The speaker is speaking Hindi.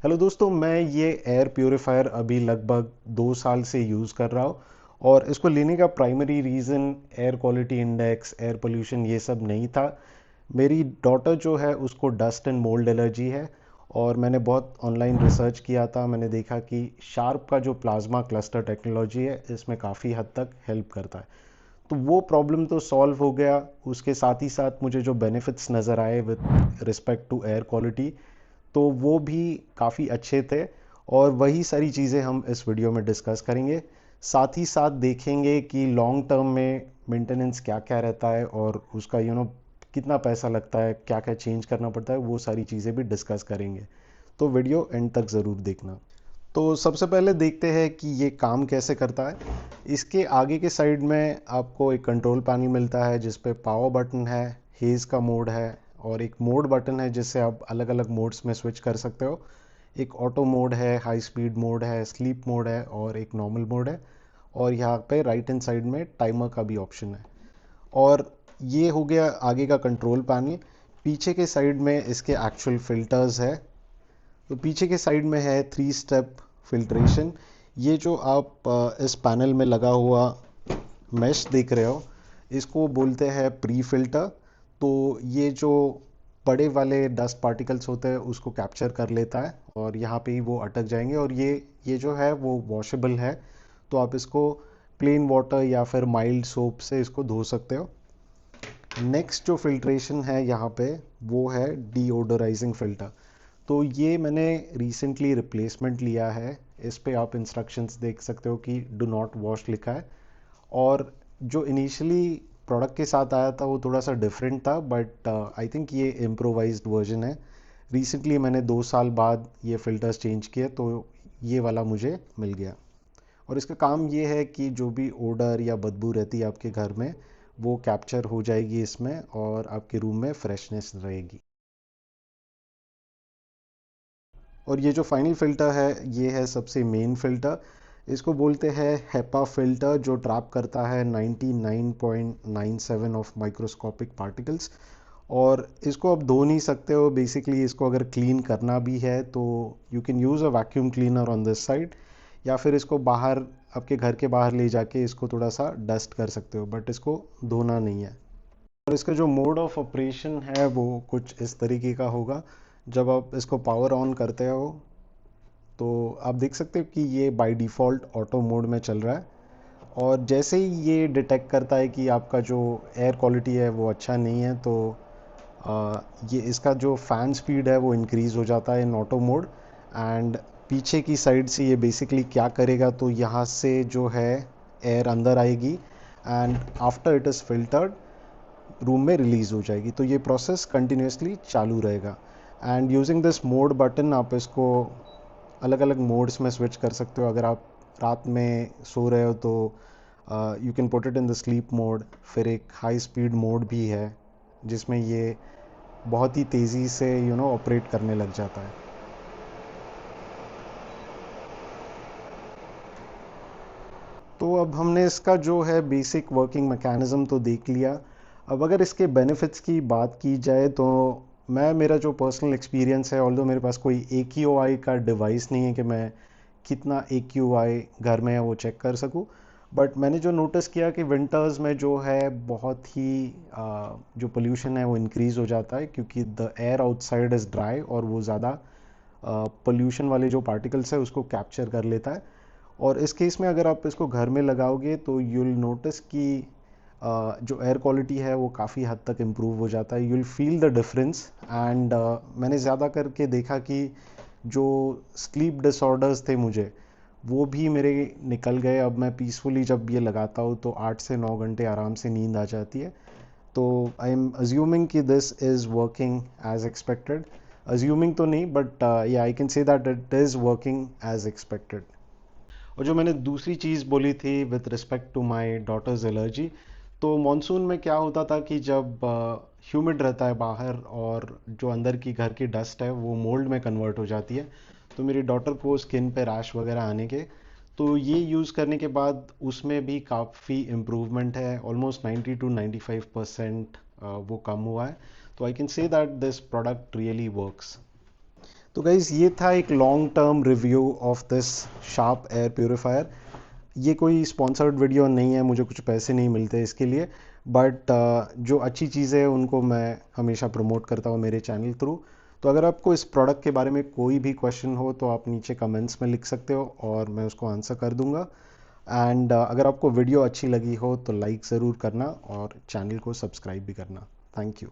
हेलो दोस्तों, मैं ये एयर प्योरीफायर अभी लगभग 2 साल से यूज़ कर रहा हूँ। और इसको लेने का primary reason air quality index, air pollution ये सब नहीं था। मेरी डॉटर जो है उसको डस्ट एंड मोल्ड एलर्जी है। और मैंने बहुत ऑनलाइन रिसर्च किया था। मैंने देखा कि शार्प का जो प्लाज्मा क्लस्टर टेक्नोलॉजी है इसमें काफ़ी हद तक हेल्प करता है। तो वो प्रॉब्लम तो सॉल्व हो गया। उसके साथ ही साथ मुझे जो बेनिफिट्स नज़र आए with respect to air quality, तो वो भी काफ़ी अच्छे थे। और वही सारी चीज़ें हम इस वीडियो में डिस्कस करेंगे। साथ ही साथ देखेंगे कि लॉन्ग टर्म में मेंटेनेंस क्या क्या रहता है और उसका कितना पैसा लगता है, क्या क्या चेंज करना पड़ता है, वो सारी चीज़ें भी डिस्कस करेंगे। तो वीडियो एंड तक ज़रूर देखना। तो सबसे पहले देखते हैं कि ये काम कैसे करता है। इसके आगे के साइड में आपको एक कंट्रोल पैनल मिलता है जिस पे पावर बटन है, हेज़ का मोड है और एक मोड बटन है जिससे आप अलग अलग मोड्स में स्विच कर सकते हो। एक ऑटो मोड है, हाई स्पीड मोड है, स्लीप मोड है और एक नॉर्मल मोड है। और यहाँ पे राइट हैंड साइड में टाइमर का भी ऑप्शन है। और ये हो गया आगे का कंट्रोल पैनल। पीछे के साइड में इसके एक्चुअल फिल्टर्स है। तो पीछे के साइड में है 3 स्टेप फिल्ट्रेशन। ये जो आप इस पैनल में लगा हुआ मैश देख रहे हो, इसको बोलते हैं प्री फिल्टर। तो ये जो बड़े वाले डस्ट पार्टिकल्स होते हैं उसको कैप्चर कर लेता है और यहाँ पे ही वो अटक जाएंगे। और ये जो है वो वॉशेबल है। तो आप इसको प्लेन वाटर या फिर माइल्ड सोप से इसको धो सकते हो। नेक्स्ट जो फिल्ट्रेशन है यहाँ पे, वो है डीओडोराइजिंग फिल्टर। तो ये मैंने रिसेंटली रिप्लेसमेंट लिया है। इस पे आप इंस्ट्रक्शंस देख सकते हो कि डू नॉट वॉश लिखा है। और जो इनिशियली प्रोडक्ट के साथ आया था वो थोड़ा सा डिफरेंट था, बट आई थिंक ये इम्प्रोवाइज्ड वर्जन है। रिसेंटली मैंने 2 साल बाद ये फ़िल्टर्स चेंज किए तो ये वाला मुझे मिल गया। और इसका काम ये है कि जो भी ओडर या बदबू रहती है आपके घर में, वो कैप्चर हो जाएगी इसमें और आपके रूम में फ्रेशनेस रहेगी। और ये जो फाइनल फ़िल्टर है ये है सबसे मेन फ़िल्टर। इसको बोलते हैं हेपा फ़िल्टर, जो ट्रैप करता है 99.97 ऑफ माइक्रोस्कोपिक पार्टिकल्स। और इसको आप धो नहीं सकते हो बेसिकली। इसको अगर क्लीन करना भी है तो you can use a vacuum cleaner on this side, या फिर इसको बाहर आपके घर के बाहर ले जाके इसको थोड़ा सा डस्ट कर सकते हो, बट इसको धोना नहीं है। और इसका जो मोड ऑफ ऑपरेशन है वो कुछ इस तरीके का होगा। जब आप इसको पावर ऑन करते हो तो आप देख सकते हो कि ये बाय डिफ़ॉल्ट ऑटो मोड में चल रहा है। और जैसे ही ये डिटेक्ट करता है कि आपका जो एयर क्वालिटी है वो अच्छा नहीं है, तो ये इसका जो फ़ैन स्पीड है वो इंक्रीज़ हो जाता है इन ऑटो मोड। एंड पीछे की साइड से ये बेसिकली क्या करेगा, तो यहाँ से जो है एयर अंदर आएगी and after it is filtered room में रिलीज़ हो जाएगी। तो ये प्रोसेस कंटिन्यूसली चालू रहेगा। And using this mode button आप इसको अलग अलग मोड्स में स्विच कर सकते हो। अगर आप रात में सो रहे हो तो you can put it in the sleep mode. फिर एक हाई स्पीड मोड भी है जिसमें ये बहुत ही तेज़ी से ऑपरेट करने लग जाता है। तो अब हमने इसका जो है बेसिक वर्किंग मैकेनिज़्म तो देख लिया। अब अगर इसके बेनिफिट्स की बात की जाए तो मेरा जो पर्सनल एक्सपीरियंस है, ऑल्दो मेरे पास कोई AQI का डिवाइस नहीं है कि मैं कितना AQI घर में है वो चेक कर सकूं। बट मैंने जो नोटिस किया कि विंटर्स में जो है बहुत ही जो पोल्यूशन है वो इंक्रीज़ हो जाता है, क्योंकि the air outside is dry और वो ज़्यादा पोल्यूशन वाले जो पार्टिकल्स है उसको कैप्चर कर लेता है। और इस केस में अगर आप इसको घर में लगाओगे तो यूल नोटिस कि जो एयर क्वालिटी है वो काफ़ी हद तक इम्प्रूव हो जाता है। You'll feel the difference. And मैंने ज़्यादा करके देखा कि जो स्लीप डिसऑर्डर्स थे मुझे, वो भी मेरे निकल गए। अब मैं पीसफुली जब ये लगाता हूँ तो 8 से 9 घंटे आराम से नींद आ जाती है। तो आई एम अज्यूमिंग कि this is working as expected. Assuming तो नहीं, but yeah I can say that it is working as expected. और जो मैंने दूसरी चीज़ बोली थी with respect to my daughter's allergy, तो मॉनसून में क्या होता था कि जब ह्यूमिड रहता है बाहर और जो अंदर की घर की डस्ट है वो मोल्ड में कन्वर्ट हो जाती है, तो मेरी डॉटर को स्किन पे रैश वगैरह आने के, तो ये यूज़ करने के बाद उसमें भी काफ़ी इम्प्रूवमेंट है। ऑलमोस्ट 90 to 95% वो कम हुआ है। तो आई can say that this product really works. तो गाइज़ ये था एक long term review of this sharp air purifier. ये कोई स्पॉन्सर्ड वीडियो नहीं है, मुझे कुछ पैसे नहीं मिलते इसके लिए, बट जो अच्छी चीज़ें हैं उनको मैं हमेशा प्रमोट करता हूँ मेरे चैनल थ्रू। तो अगर आपको इस प्रोडक्ट के बारे में कोई भी क्वेश्चन हो तो आप नीचे कमेंट्स में लिख सकते हो और मैं उसको आंसर कर दूंगा। एंड अगर आपको वीडियो अच्छी लगी हो तो लाइक ज़रूर करना और चैनल को सब्सक्राइब भी करना। Thank you.